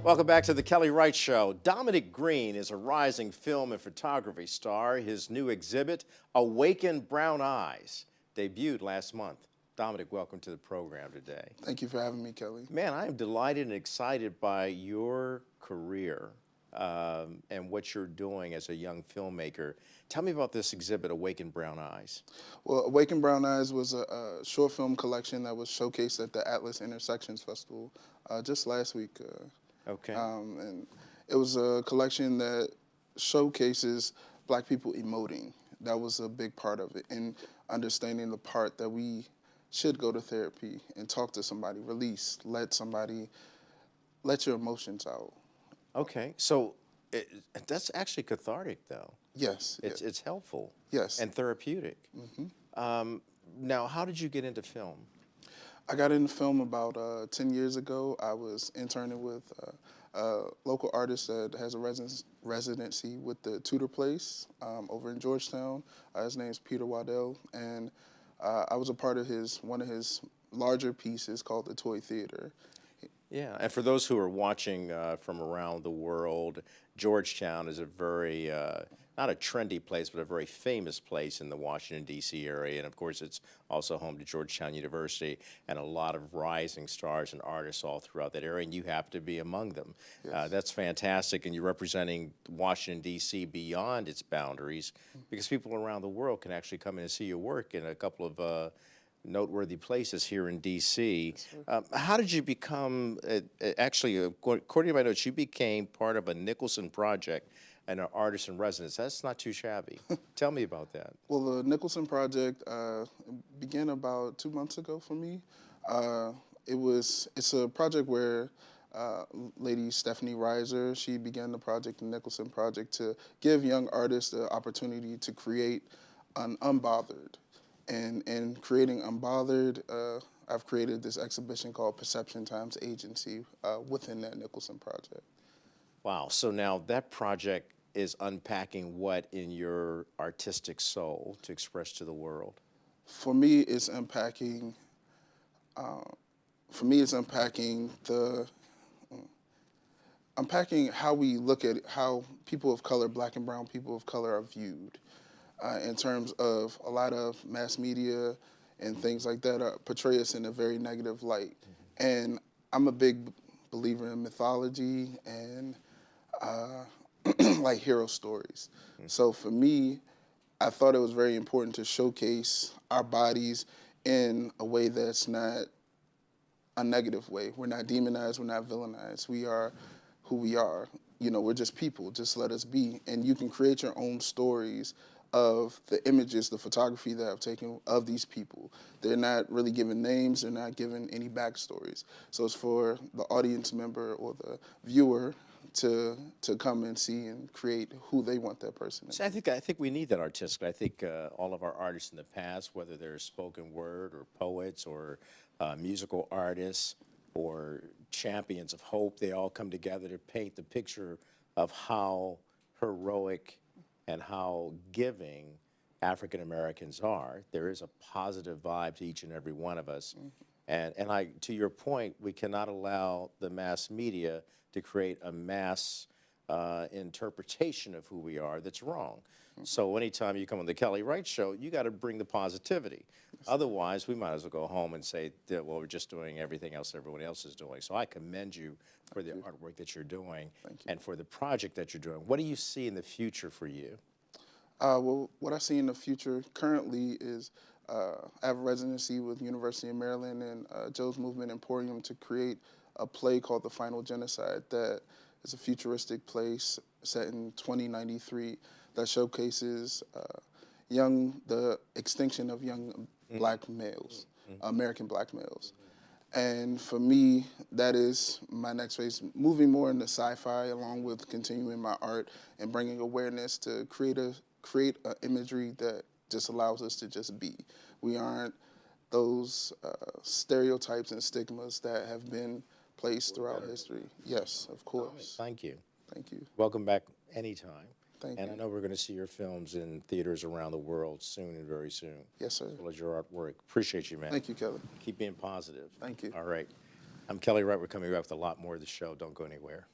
Welcome back to the Kelly Wright Show. Dominic Green is a rising film and photography star. His new exhibit, Awakened Brown Eyes, debuted last month. Dominic, welcome to the program today. Thank you for having me, Kelly. Man, I am delighted and excited by your career and what you're doing as a young filmmaker. Tell me about this exhibit, Awakened Brown Eyes. Well, Awakened Brown Eyes was a short film collection that was showcased at the Atlas Intersections Festival just last week. Okay. And it was a collection that showcases Black people emoting. That was a big part of it, and understanding the part that we should go to therapy and talk to somebody, release, let your emotions out. Okay, so that's actually cathartic, though. Yes. It's helpful. Yes. And therapeutic. Mm-hmm. Now, how did you get into film? I got into film about 10 years ago. I was interning with a local artist that has a residency with the Tudor Place over in Georgetown. His name's Peter Waddell, and I was a part of one of his larger pieces called The Toy Theater. Yeah, and for those who are watching from around the world, Georgetown is a very, not a trendy place, but a very famous place in the Washington, D.C. area. And of course, it's also home to Georgetown University and a lot of rising stars and artists all throughout that area, and you happen to be among them. Yes. That's fantastic, and you're representing Washington, D.C. beyond its boundaries, because people around the world can actually come in and see your work in a couple of noteworthy places here in D.C. How did you become, actually, according to my notes, you became part of a Nicholson Project and an artist in residence. That's not too shabby. Tell me about that. Well, the Nicholson Project began about 2 months ago for me. It's a project where lady Stephanie Reiser, she began the project, the Nicholson Project, to give young artists the opportunity to create an unbothered. And creating Unbothered, I've created this exhibition called Perception Times Agency within that Nicholson Project. Wow, so now that project is unpacking what in your artistic soul to express to the world? For me, it's unpacking, unpacking how we look at how people of color, Black and brown people of color, are viewed. In terms of a lot of mass media and things like that portray us in a very negative light. And I'm a big believer in mythology and like hero stories. So for me, I thought it was very important to showcase our bodies in a way that's not a negative way. We're not demonized, we're not villainized. We are who we are. You know, we're just people, just let us be. And you can create your own stories of the images, the photography that I've taken of these people. They're not really given names, they're not given any backstories. So it's for the audience member or the viewer to come and see and create who they want that person to be. See, I think we need that artistic. I think all of our artists in the past, whether they're spoken word or poets or musical artists or champions of hope, they all come together to paint the picture of how heroic and how giving African Americans are. There is a positive vibe to each and every one of us. And to your point, we cannot allow the mass media to create a mass interpretation of who we are that's wrong. So anytime you come on the Kelly Wright Show, you got to bring the positivity. Otherwise, we might as well go home and say, well, we're just doing everything else everyone else is doing. So I commend you for the artwork that you're doing and for the project that you're doing. What do you see in the future for you? Well, what I see in the future currently is I have a residency with University of Maryland and Joe's Movement Emporium to create a play called The Final Genocide that is a futuristic place set in 2093 that showcases the extinction of young Black males, American Black males. And for me, that is my next phase, moving more into sci-fi along with continuing my art and bringing awareness to create an imagery that just allows us to just be. We aren't those stereotypes and stigmas that have been placed throughout history. Yes, of course. Thank you. Thank you. Welcome back anytime. Thank you. And I know we're going to see your films in theaters around the world soon and very soon. Yes, sir. As well as your artwork. Appreciate you, man. Thank you, Kelly. Keep being positive. Thank you. All right. I'm Kelly Wright. We're coming back with a lot more of the show. Don't go anywhere.